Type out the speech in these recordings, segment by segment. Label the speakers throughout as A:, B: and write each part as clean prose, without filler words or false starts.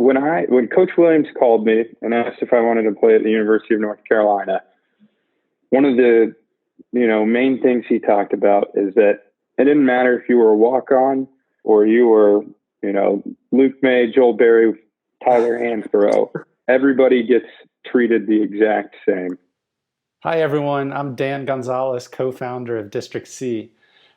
A: when Coach Williams called me and asked if I wanted to play at the University of North Carolina, one of the main things he talked about is that it didn't matter if you were a walk-on or you were Luke Maye, Joel Berry, Tyler Hansborough. Everybody gets treated the exact same.
B: Hi, everyone. I'm Dan Gonzalez, co-founder of District C.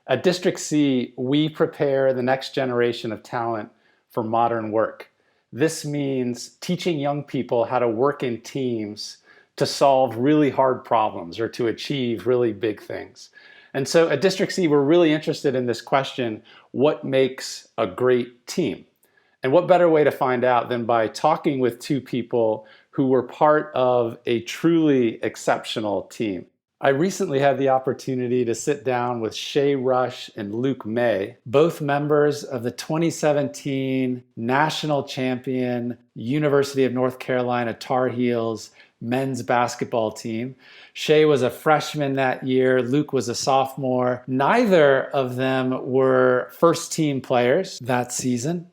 B: At District C, we prepare the next generation of talent for modern work. This means teaching young people how to work in teams to solve really hard problems or to achieve really big things. And so at District C, we're really interested in this question, what makes a great team? And what better way to find out than by talking with two people who were part of a truly exceptional team. I recently had the opportunity to sit down with Shea Rush and Luke Maye, both members of the 2017 national champion University of North Carolina Tar Heels men's basketball team. Shea was a freshman that year. Luke was a sophomore. Neither of them were first team players that season.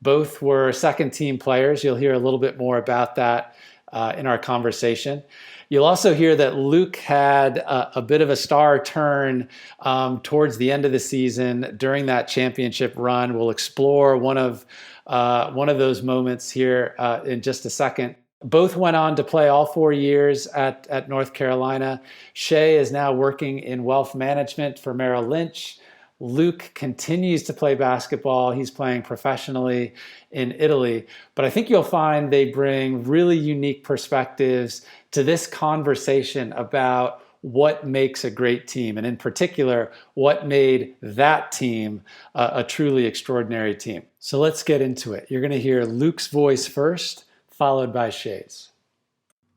B: Both were second team players. You'll hear a little bit more about that in our conversation. You'll also hear that Luke had a bit of a star turn towards the end of the season during that championship run. We'll explore one of those moments here in just a second. Both went on to play all 4 years at North Carolina. Shea is now working in wealth management for Merrill Lynch. Luke continues to play basketball. He's playing professionally in Italy. But I think you'll find they bring really unique perspectives to this conversation about what makes a great team, and in particular, what made that team a truly extraordinary team. So let's get into it. You're going to hear Luke's voice first, followed by Shea's.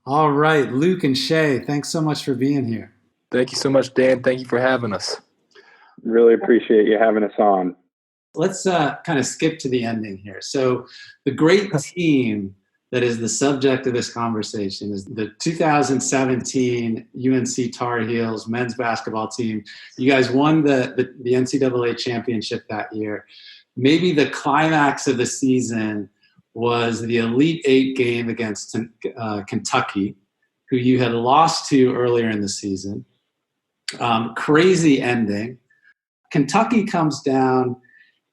B: All right, Luke and Shea, thanks so much for being here.
C: Thank you so much, Dan. Thank you for having us.
A: Really appreciate you having us on.
B: Let's kind of skip to the ending here. So the great team that is the subject of this conversation is the 2017 UNC Tar Heels men's basketball team. You guys won the NCAA championship that year. Maybe the climax of the season was the Elite Eight game against Kentucky, who you had lost to earlier in the season. Crazy ending. Kentucky comes down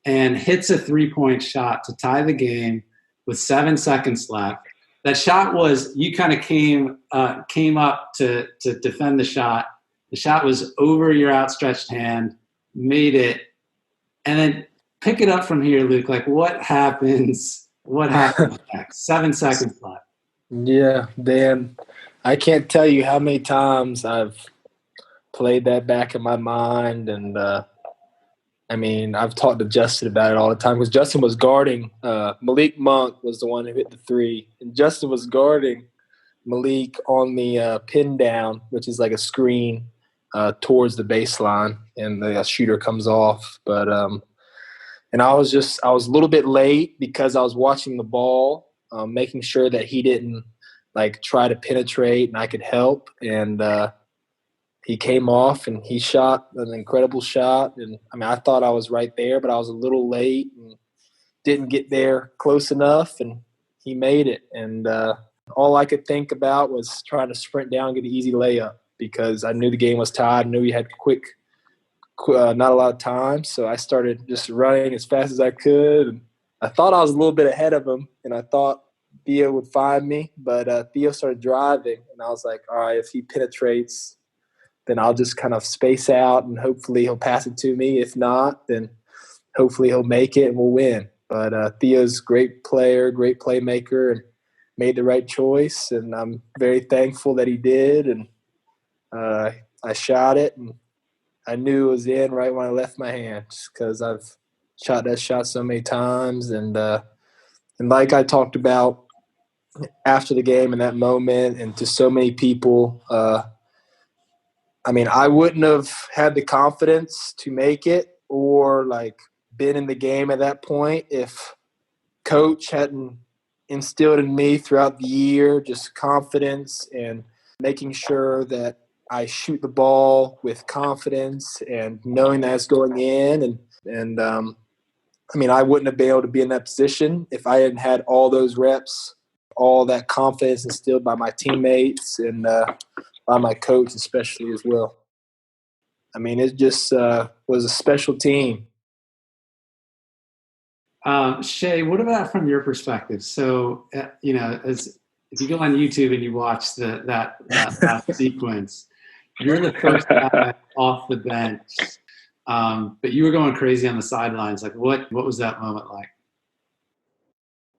B: and hits a three-point shot to tie the game with 7 seconds left. That shot was, you kind of came up to defend the shot. The shot was over your outstretched hand, made it, and then pick it up from here, Luke. Like, what happens? What happens next? 7 seconds left.
C: Yeah, Dan, I can't tell you how many times I've played that back in my mind, and I've talked to Justin about it all the time because Justin was guarding Malik Monk was the one who hit the three, and Justin was guarding Malik on the pin down, which is like a screen towards the baseline, and the shooter comes off. But and I was a little bit late because I was watching the ball, making sure that he didn't try to penetrate and I could help, and he came off and he shot an incredible shot. And I thought I was right there, but I was a little late and didn't get there close enough, and he made it. And all I could think about was trying to sprint down and get an easy layup because I knew the game was tied. I knew we had not a lot of time. So I started just running as fast as I could. And I thought I was a little bit ahead of him, and I thought Theo would find me. But Theo started driving, and I was like, all right, if he penetrates, then I'll just kind of space out and hopefully he'll pass it to me. If not, then hopefully he'll make it and we'll win. But Theo's a great player, great playmaker, and made the right choice. And I'm very thankful that he did. And I shot it, and I knew it was in right when I left my hands because I've shot that shot so many times. And like I talked about after the game in that moment and to so many people, I wouldn't have had the confidence to make it or been in the game at that point if Coach hadn't instilled in me throughout the year just confidence and making sure that I shoot the ball with confidence and knowing that it's going in. And I mean, I wouldn't have been able to be in that position if I hadn't had all those reps, all that confidence instilled by my teammates and by my coach especially as well. I mean, it just was a special team.
B: Shea, what about from your perspective? So, as if you go on YouTube and you watch that sequence, you're the first guy off the bench, but you were going crazy on the sidelines. Like, what was that moment like?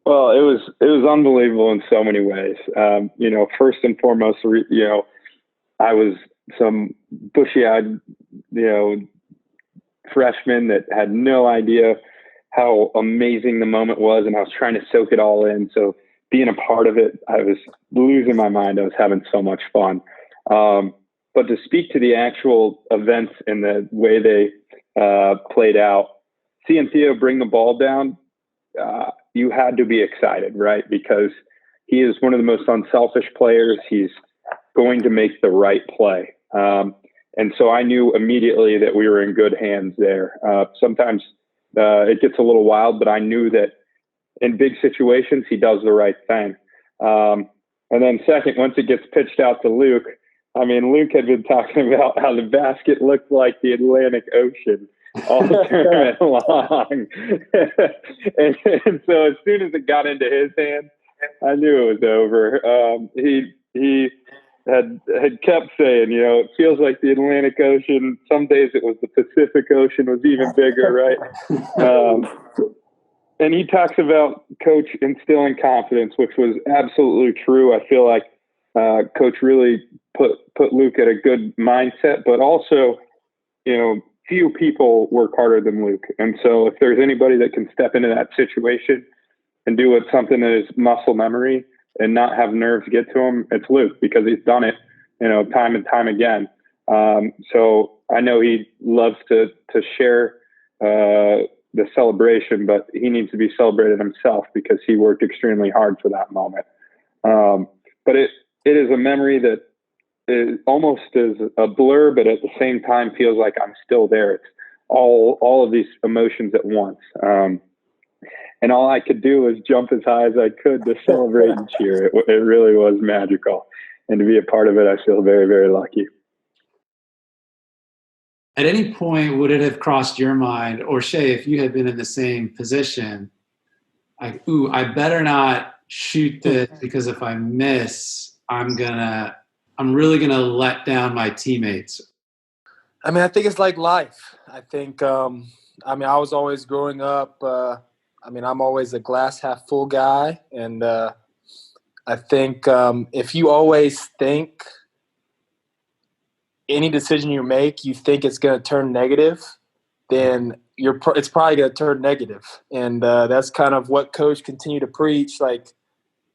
A: Well, it was unbelievable in so many ways. First and foremost, I was some bushy-eyed, freshman that had no idea how amazing the moment was, and I was trying to soak it all in. So being a part of it, I was losing my mind. I was having so much fun. But to speak to the actual events and the way they played out, seeing Theo bring the ball down, you had to be excited, right? Because he is one of the most unselfish players. He's going to make the right play. And so I knew immediately that we were in good hands there. Sometimes it gets a little wild, but I knew that in big situations, he does the right thing. And then second, once it gets pitched out to Luke, I mean, Luke had been talking about how the basket looked like the Atlantic Ocean all tournament long. and so as soon as it got into his hands, I knew it was over. He had kept saying, it feels like the Atlantic Ocean. Some days it was the Pacific Ocean was even bigger, right? And he talks about Coach instilling confidence, which was absolutely true. I feel like Coach really put Luke at a good mindset, but also, few people work harder than Luke. And so if there's anybody that can step into that situation and do something that is muscle memory and not have nerves get to him, it's Luke, because he's done it, time and time again. So I know he loves to share the celebration, but he needs to be celebrated himself because he worked extremely hard for that moment. But it is a memory that is almost is a blur, but at the same time feels like I'm still there. It's all of these emotions at once. And all I could do was jump as high as I could to celebrate and cheer. It really was magical. And to be a part of it, I feel very, very lucky.
B: At any point, would it have crossed your mind, or Shea, if you had been in the same position, like, ooh, I better not shoot this because if I miss, I'm really gonna let down my teammates?
C: I mean, I think it's like life. I think, I was always growing up, I'm always a glass half full guy. And I think if you always think any decision you make, you think it's going to turn negative, then it's probably going to turn negative. And that's kind of what Coach continued to preach. Like,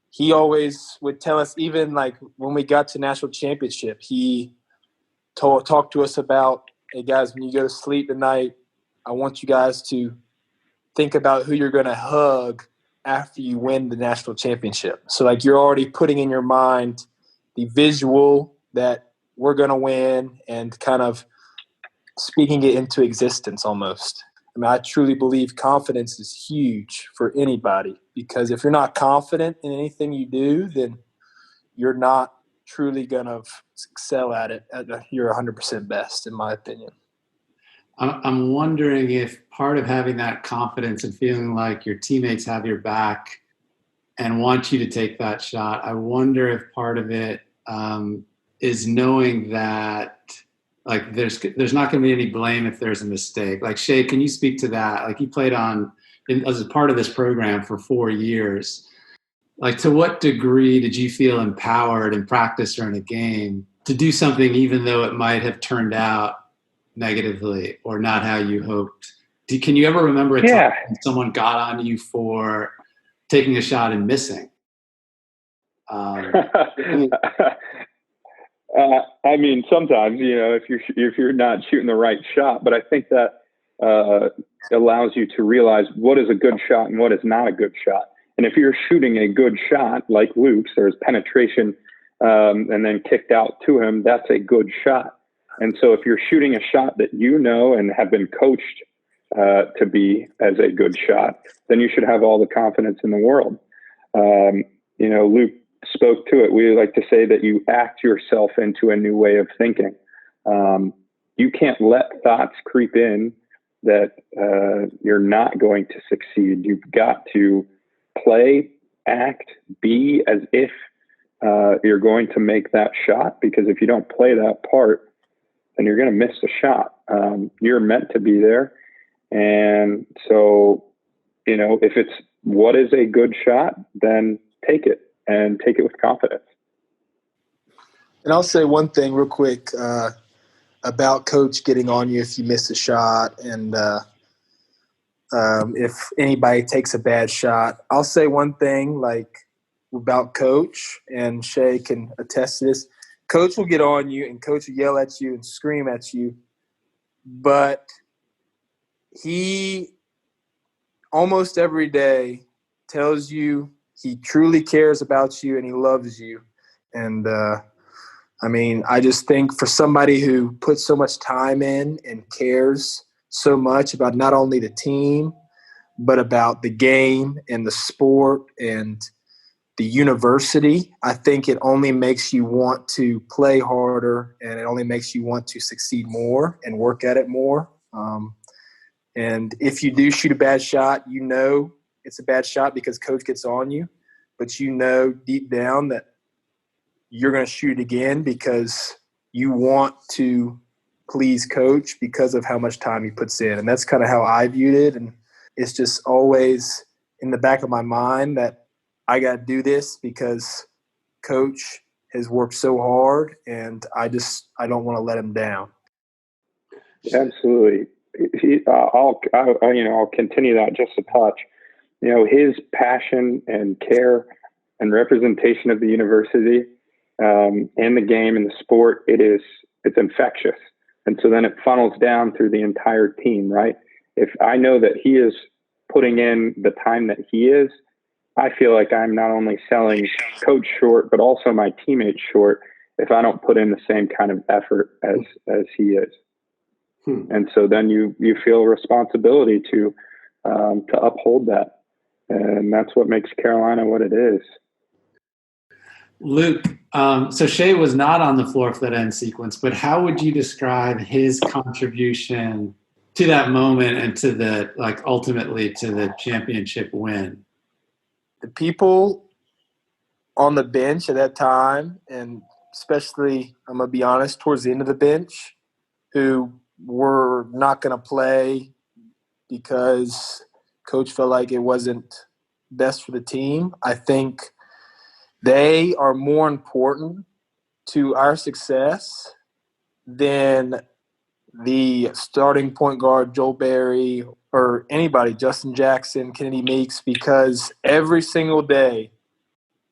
C: he always would tell us, even like when we got to national championship, he talked to us about, hey guys, when you go to sleep tonight, I want you guys to think about who you're going to hug after you win the national championship. So like, you're already putting in your mind the visual that we're going to win and kind of speaking it into existence almost. I mean, I truly believe confidence is huge for anybody, because if you're not confident in anything you do, then you're not truly going to excel at it at your 100% best, in my opinion.
B: I'm wondering if part of having that confidence and feeling like your teammates have your back and want you to take that shot, I wonder if part of it is knowing that, like, there's not going to be any blame if there's a mistake. Like, Shea, can you speak to that? Like, you played as a part of this program for 4 years. Like, to what degree did you feel empowered in practice or in a game to do something even though it might have turned out negatively or not how you hoped? Can you ever remember a time when someone got on you for taking a shot and missing?
A: I mean, sometimes, if you're not shooting the right shot, but I think that allows you to realize what is a good shot and what is not a good shot. And if you're shooting a good shot, like Luke's, there's penetration and then kicked out to him, that's a good shot. And so if you're shooting a shot that and have been coached to be as a good shot, then you should have all the confidence in the world. Luke spoke to it. We like to say that you act yourself into a new way of thinking. You can't let thoughts creep in that you're not going to succeed. You've got to play, act, be as if you're going to make that shot, because if you don't play that part, then you're going to miss the shot. You're meant to be there. And so, if it's what is a good shot, then take it, and take it with confidence.
C: And I'll say one thing real quick about Coach getting on you if you miss a shot, and if anybody takes a bad shot. I'll say one thing about Coach, and Shea can attest to this. Coach will get on you, and Coach will yell at you and scream at you, but he almost every day tells you he truly cares about you and he loves you. And, I just think for somebody who puts so much time in and cares so much about not only the team, but about the game and the sport and the university, I think it only makes you want to play harder, and it only makes you want to succeed more and work at it more. And if you do shoot a bad shot, it's a bad shot because Coach gets on you, but deep down that you're going to shoot it again because you want to please Coach because of how much time he puts in. And that's kind of how I viewed it. And it's just always in the back of my mind that I got to do this because Coach has worked so hard, and I don't want to let him down.
A: Absolutely. I'll continue that just a touch. His passion and care and representation of the university and the game and the sport, it's infectious. And so then it funnels down through the entire team, right? If I know that he is putting in the time that he is, I feel like I'm not only selling Coach short, but also my teammates short if I don't put in the same kind of effort as he is. And so then you feel a responsibility to uphold that. And that's what makes Carolina what it is.
B: Luke, so Shea was not on the floor for that end sequence, but how would you describe his contribution to that moment and to ultimately to the championship win?
C: The people on the bench at that time, and especially, I'm going to be honest, towards the end of the bench, who were not going to play because Coach felt like it wasn't best for the team. I think they are more important to our success than the starting point guard, Joel Berry, or anybody, Justin Jackson, Kennedy Meeks, because every single day,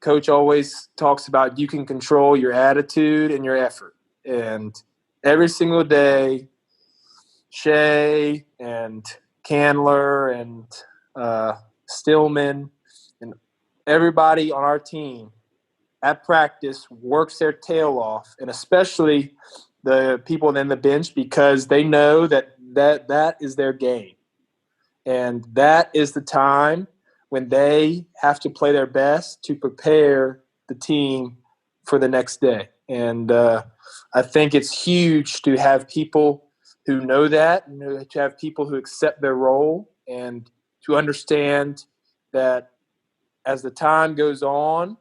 C: Coach always talks about you can control your attitude and your effort. And every single day, Shea and Candler and Stillman and everybody on our team at practice works their tail off, and especially the people in the bench, because they know that is their game. And that is the time when they have to play their best to prepare the team for the next day. And I think it's huge to have people who know that, to have people who accept their role, and to understand that as the time goes on,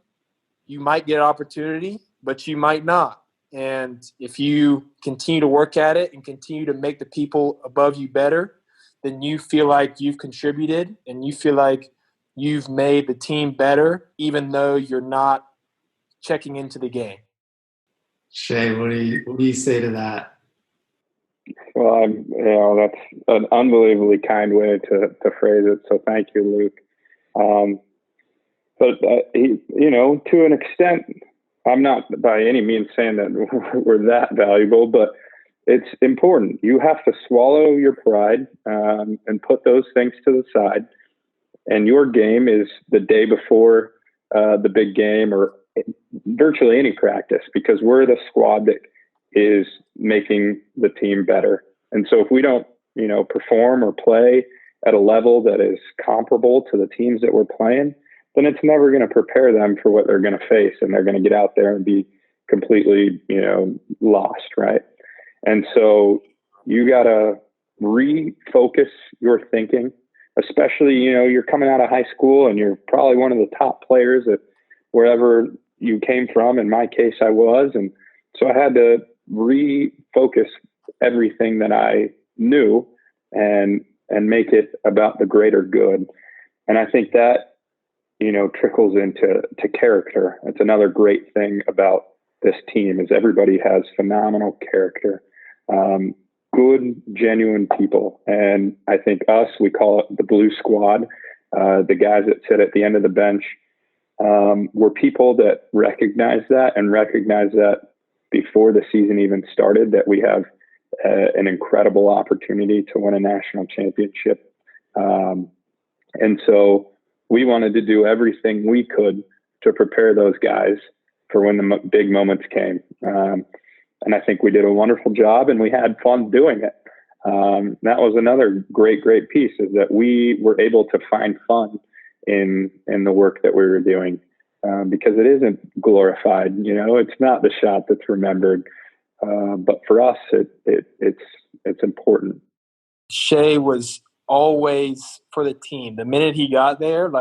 C: you might get an opportunity, but you might not. And if you continue to work at it and continue to make the people above you better, then you feel like you've contributed and you feel like you've made the team better, even though you're not checking into the game.
B: Shea, what do you say to that?
A: Well, that's an unbelievably kind way to phrase it. So thank you, Luke. But to an extent, I'm not by any means saying that we're that valuable, but it's important. You have to swallow your pride and put those things to the side. And your game is the day before the big game, or virtually any practice, because we're the squad that is making the team better. And so if we don't, perform or play at a level that is comparable to the teams that we're playing, then it's never going to prepare them for what they're going to face. And they're going to get out there and be completely, lost. Right. And so you got to refocus your thinking, especially, you're coming out of high school and you're probably one of the top players at wherever you came from. In my case, I was. And so I had to refocus everything that I knew and make it about the greater good. And I think that, trickles into character. It's another great thing about this team is everybody has phenomenal character, good, genuine people. And I think we call it the blue squad. The guys that sit at the end of the bench, were people that recognize that before the season even started, that we have an incredible opportunity to win a national championship. And so we wanted to do everything we could to prepare those guys for when the big moments came. And I think we did a wonderful job and we had fun doing it. That was another great piece, is that we were able to find fun in the work that we were doing, because it isn't glorified. It's not the shot that's remembered. But for us, it's important.
C: Shea was always for the team. The minute he got there,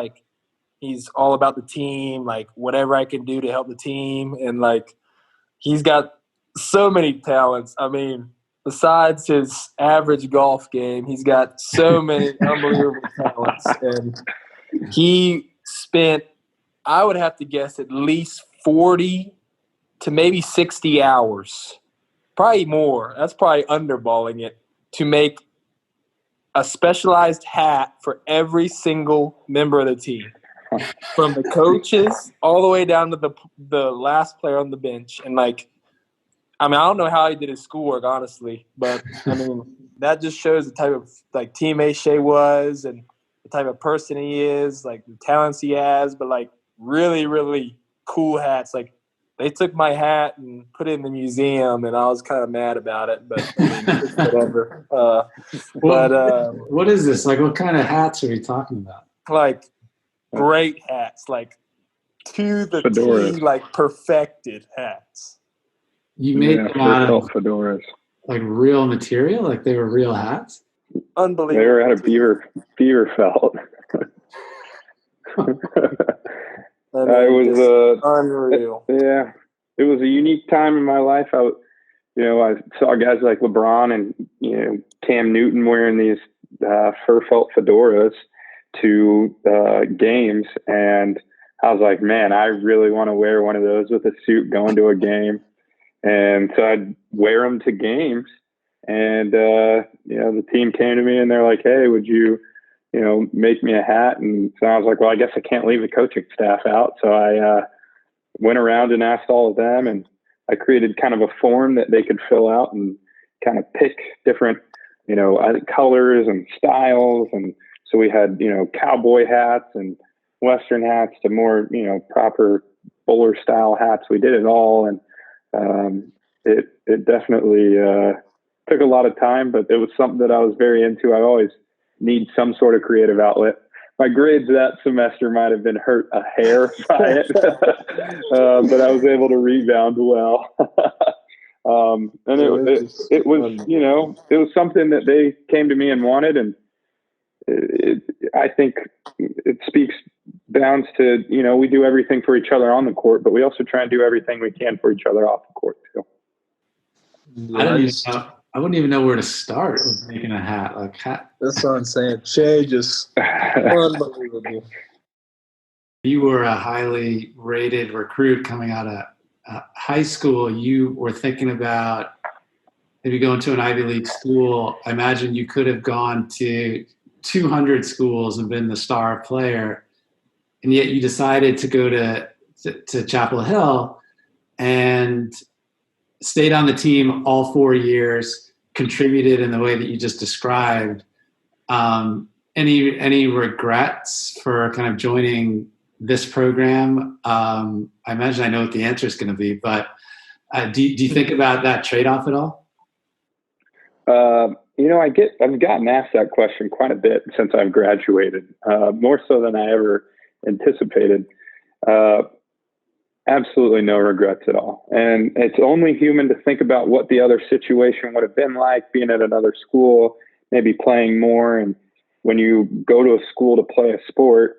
C: he's all about the team, whatever I can do to help the team. And he's got so many talents. I mean, besides his average golf game, he's got so many unbelievable talents. And he spent, I would have to guess, at least 40 to maybe 60 hours, probably more. That's probably underballing it, to make a specialized hat for every single member of the team, from the coaches all the way down to the last player on the bench. And I don't know how he did his schoolwork, honestly, but that just shows the type of teammate Shea was, and the type of person he is, the talents he has. But really, really cool hats. They took my hat and put it in the museum, and I was kind of mad about it, but it's whatever.
B: What is this? What kind of hats are we talking about?
C: Great hats, to the
A: fedoras.
C: T, perfected hats.
B: You made them out of
A: fedoras,
B: real material, they were real hats.
C: Unbelievable.
A: They were out of beaver felt. It was
C: unreal.
A: Yeah, it was a unique time in my life. I saw guys like LeBron and Cam Newton wearing these fur felt fedoras to games, and I was like, man, I really want to wear one of those with a suit going to a game. And so I'd wear them to games, and the team came to me and they're like, hey, would you make me a hat? And so I was like, well, I guess I can't leave the coaching staff out. So I went around and asked all of them, and I created kind of a form that they could fill out and kind of pick different, colors and styles. And so we had, cowboy hats and Western hats to more, proper bowler style hats. We did it all. And it definitely took a lot of time, but it was something that I was very into. I always need some sort of creative outlet. My grades that semester might have been hurt a hair by it, but I was able to rebound well. And it was, it was something that they came to me and wanted. And I think it speaks bounds to, we do everything for each other on the court, but we also try and do everything we can for each other off the court too.
B: I wouldn't even know where to start with making a hat.
C: That's what I'm saying. Shea, just unbelievable.
B: You were a highly rated recruit coming out of high school. You were thinking about maybe going to an Ivy League school. I imagine you could have gone to 200 schools and been the star player, and yet you decided to go to Chapel Hill and stayed on the team all 4 years, contributed in the way that you just described. Any regrets for kind of joining this program? I imagine I know what the answer is going to be, but do you think about that trade-off at all?
A: I've gotten asked that question quite a bit since I've graduated, more so than I ever anticipated. Absolutely no regrets at all. And it's only human to think about what the other situation would have been like, being at another school, maybe playing more. And when you go to a school to play a sport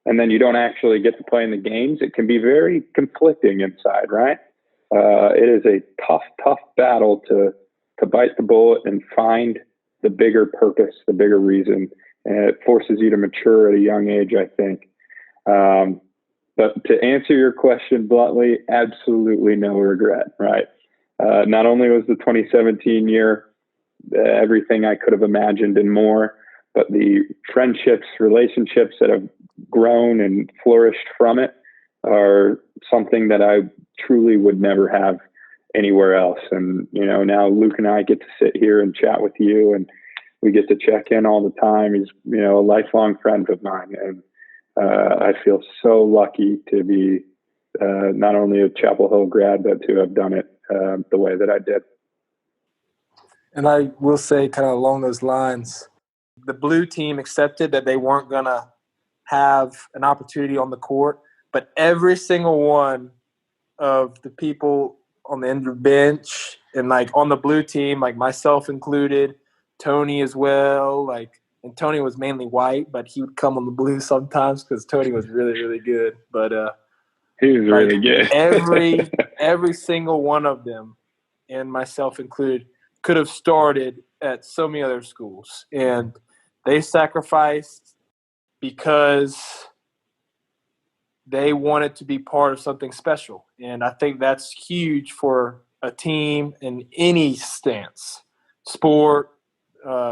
A: and then you don't actually get to play in the games, it can be very conflicting inside, right? It is a tough battle to bite the bullet and find the bigger purpose, the bigger reason. And it forces you to mature at a young age, I think. But to answer your question bluntly, absolutely no regret, right? Not only was the 2017 year everything I could have imagined and more, but the friendships, relationships that have grown and flourished from it are something that I truly would never have anywhere else. And, now Luke and I get to sit here and chat with you, and we get to check in all the time. He's, a lifelong friend of mine. And I feel so lucky to be not only a Chapel Hill grad, but to have done it the way that I did.
C: And I will say, kind of along those lines, the blue team accepted that they weren't going to have an opportunity on the court, but every single one of the people on the end of the bench and, on the blue team, myself included, Tony as well, and Tony was mainly white, but he would come on the blue sometimes because Tony was really, really good. But
A: he was really good.
C: every single one of them, and myself included, could have started at so many other schools. And they sacrificed because they wanted to be part of something special. And I think that's huge for a team in any stance, sport,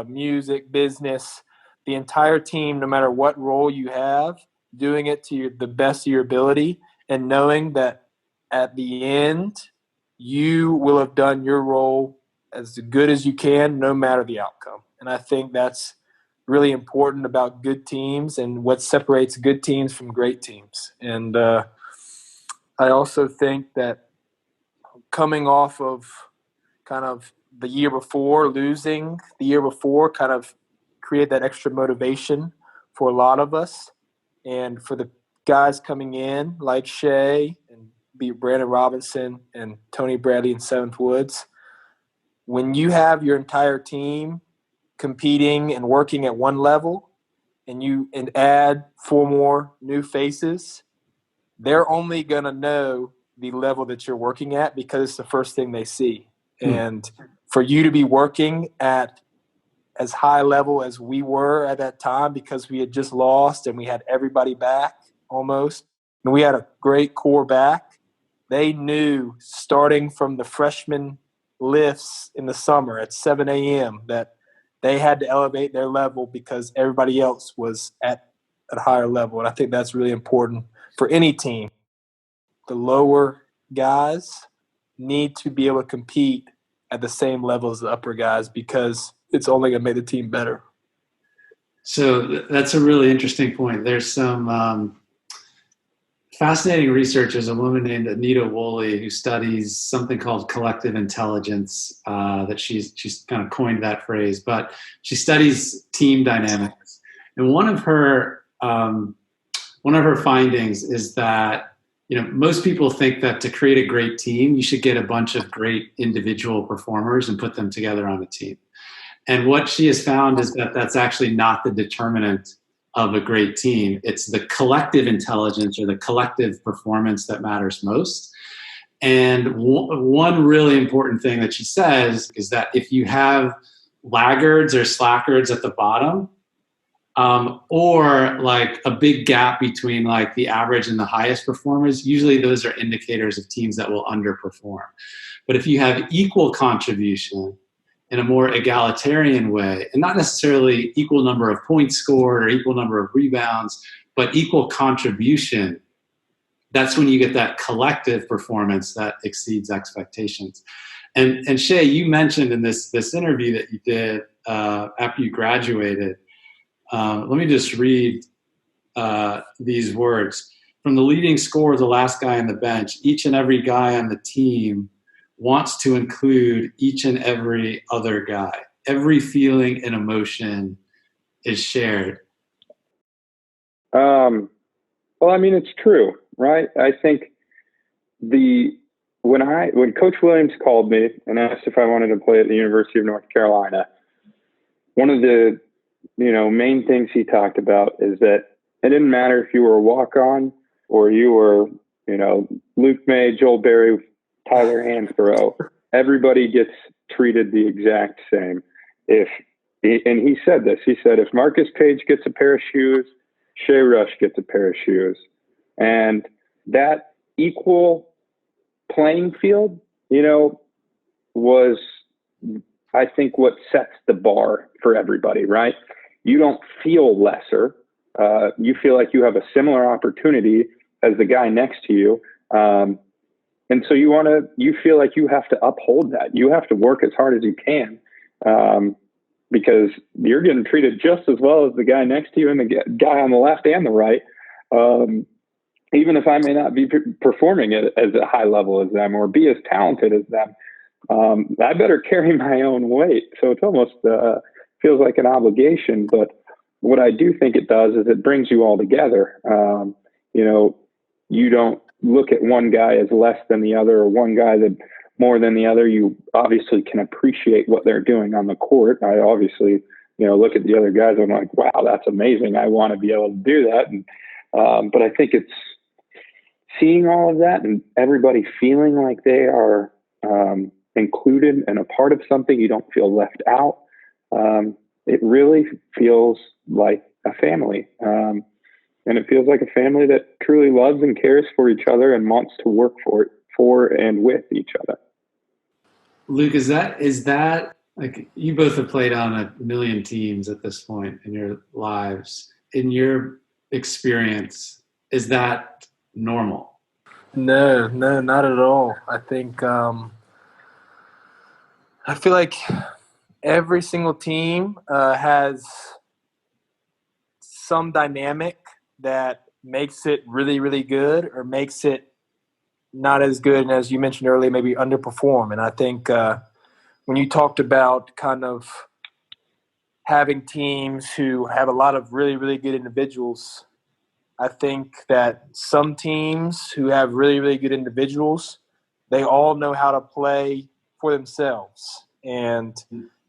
C: music, business, the entire team, no matter what role you have, doing it to the best of your ability and knowing that at the end you will have done your role as good as you can, no matter the outcome. And I think that's really important about good teams and what separates good teams from great teams. And I also think that coming off of kind of the year before, losing the year before, kind of create that extra motivation for a lot of us. And for the guys coming in like Shea and Brandon Robinson and Tony Bradley and Seventh Woods, when you have your entire team competing and working at one level and add 4 more new faces, they're only going to know the level that you're working at because it's the first thing they see. And for you to be working at as high level as we were at that time, because we had just lost and we had everybody back almost, and we had a great core back, they knew starting from the freshman lifts in the summer at 7 a.m. that they had to elevate their level because everybody else was at a higher level. And I think that's really important for any team. The lower guys need to be able to compete at the same level as the upper guys because it's only going to make the team better.
B: So that's a really interesting point. There's some fascinating research. There's a woman named Anita Woolley who studies something called collective intelligence, that she's kind of coined that phrase, but she studies team dynamics. And one of her findings is that, most people think that to create a great team, you should get a bunch of great individual performers and put them together on a team. And what she has found is that that's actually not the determinant of a great team. It's the collective intelligence or the collective performance that matters most. And one really important thing that she says is that if you have laggards or slackards at the bottom, or like a big gap between like the average and the highest performers, usually those are indicators of teams that will underperform. But if you have equal contribution in a more egalitarian way, and not necessarily equal number of points scored or equal number of rebounds, but equal contribution, that's when you get that collective performance that exceeds expectations. And Shea, you mentioned in this interview that you did after you graduated, let me just read these words. From the leading scorer, the last guy on the bench, each and every guy on the team wants to include each and every other guy. every feeling and emotion is shared?
A: Well, I mean, it's true, right? I think when Coach Williams called me and asked if I wanted to play at the University of North Carolina, one of the main things he talked about is that it didn't matter if you were a walk-on or you were Luke Maye, Joel Berry, Tyler Hansborough. Everybody gets treated the exact same. And he said this. He said, if Marcus Page gets a pair of shoes, Shea Rush gets a pair of shoes. And that equal playing field, was, I think, what sets the bar for everybody, right? You don't feel lesser. You feel like you have a similar opportunity as the guy next to you. And so you feel like you have to uphold that. You have to work as hard as you can, because you're getting treated just as well as the guy next to you and the guy on the left and the right. Even if I may not be performing at as a high level as them or be as talented as them, I better carry my own weight. So it's almost feels like an obligation. But what I do think it does is it brings you all together. You don't look at one guy as less than the other or one guy that more than the other. You obviously can appreciate what they're doing on the court. I obviously, look at the other guys. I'm like, wow, that's amazing. I want to be able to do that. And, but I think it's seeing all of that and everybody feeling like they are included and a part of something. You don't feel left out. It really feels like a family. And it feels like a family that truly loves and cares for each other and wants to work for and with each other.
B: Luke, is that like, you both have played on a million teams at this point in your lives. In your experience, is that normal?
C: No, not at all. I think I feel like every single team has some dynamic that makes it really, really good or makes it not as good, and as you mentioned earlier, maybe underperform. And I think when you talked about kind of having teams who have a lot of really, really good individuals, I think that some teams who have really, really good individuals, they all know how to play for themselves, and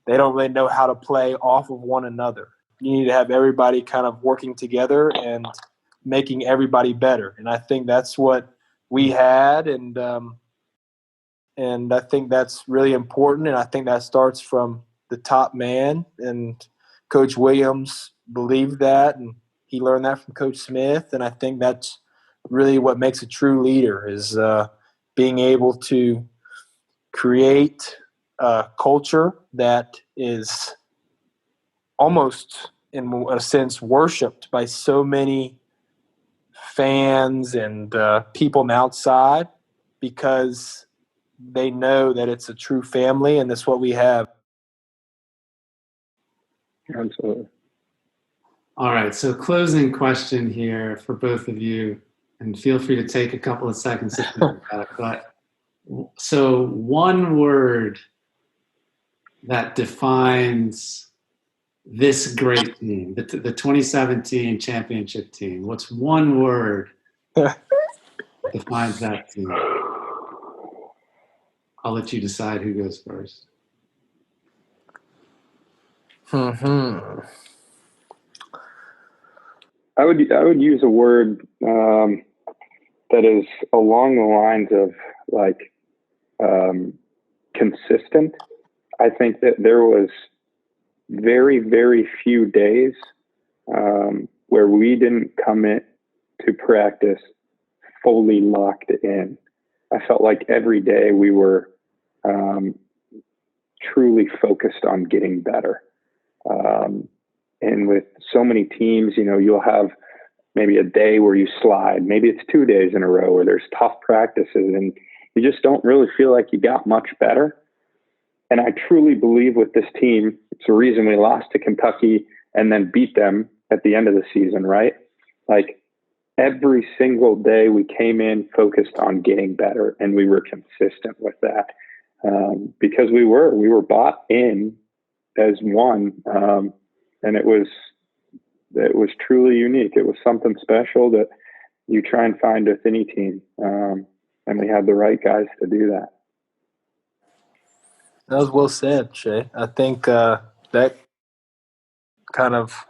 C: they don't really know how to play off of one another. You need to have everybody kind of working together and making everybody better. And I think that's what we had, and I think that's really important. And I think that starts from the top man. And Coach Williams believed that, and he learned that from Coach Smith. And I think that's really what makes a true leader is being able to create a culture that is almost, in a sense, worshipped by so many fans and people on the outside, because they know that it's a true family and that's what we have.
A: Absolutely.
B: All right, so closing question here for both of you, and feel free to take a couple of seconds to think about it. But so one word that defines this great team, the 2017 championship team. What's one word defines that team? I'll let you decide who goes first.
A: I would use a word that is along the lines of like consistent. I think that there was very, very few days where we didn't come in to practice fully locked in. I felt like every day we were truly focused on getting better. And with so many teams, you'll have maybe a day where you slide. Maybe it's 2 days in a row where there's tough practices and you just don't really feel like you got much better. And I truly believe with this team, it's the reason we lost to Kentucky and then beat them at the end of the season, right? Like every single day we came in focused on getting better, and we were consistent with that because we were bought in as one. And it was truly unique. It was something special that you try and find with any team. And we had the right guys to do that.
C: That was well said, Shea. I think that kind of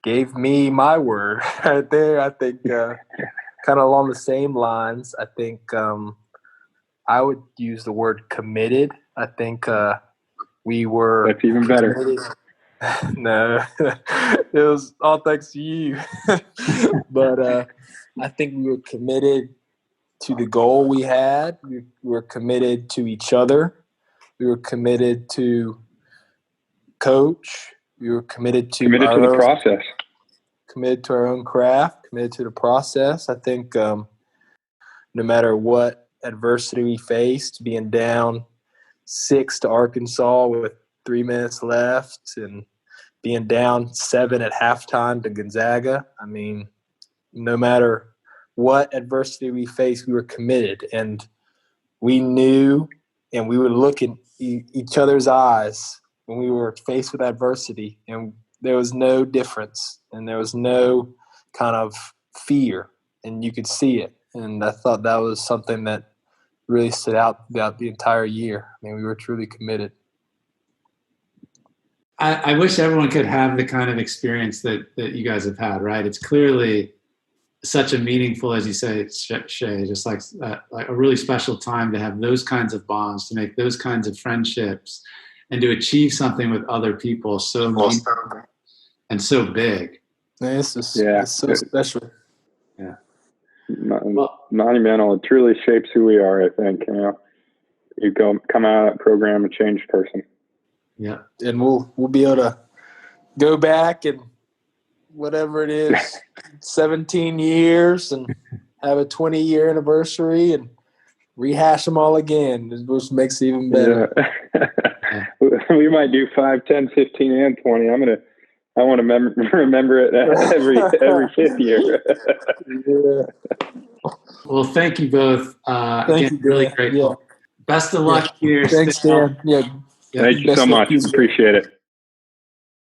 C: gave me my word right there. I think kind of along the same lines, I think I would use the word committed. I think we were
A: – That's even better.
C: committed. No, it was all thanks to you. But I think we were committed to the goal we had. We were committed to each other. We were committed to coach. We were committed to
A: the process.
C: Committed to our own craft. Committed to the process. I think no matter what adversity we faced, being down 6 to Arkansas with 3 minutes left and being down 7 at halftime to Gonzaga, I mean, no matter what adversity we faced, we were committed. And we knew and we would look in each other's eyes when we were faced with adversity, and there was no difference and there was no kind of fear, and you could see it. And I thought that was something that really stood out throughout the entire year. I mean, we were truly committed.
B: I wish everyone could have the kind of experience that you guys have had, right? It's clearly such a meaningful, as you say, Shea, just like a really special time to have those kinds of bonds, to make those kinds of friendships, and to achieve something with other people so meaningful and so big.
C: It's so special.
B: Yeah.
A: Monumental. It truly shapes who we are, I think. You come out of that program a changed person.
B: Yeah.
C: And we'll be able to go back and whatever it is, 17 years and have a 20-year anniversary and rehash them all again, which makes it even better.
A: Yeah. We might do 5, 10, 15, and 20. I want to remember it every 5th year.
C: Yeah.
B: Well, thank you both.
C: Thank you,
B: really
C: Dan.
B: grateful.
C: Yeah.
B: Best of luck here.
C: Thanks, Dan. Yeah.
A: Thank you so much. Appreciate it.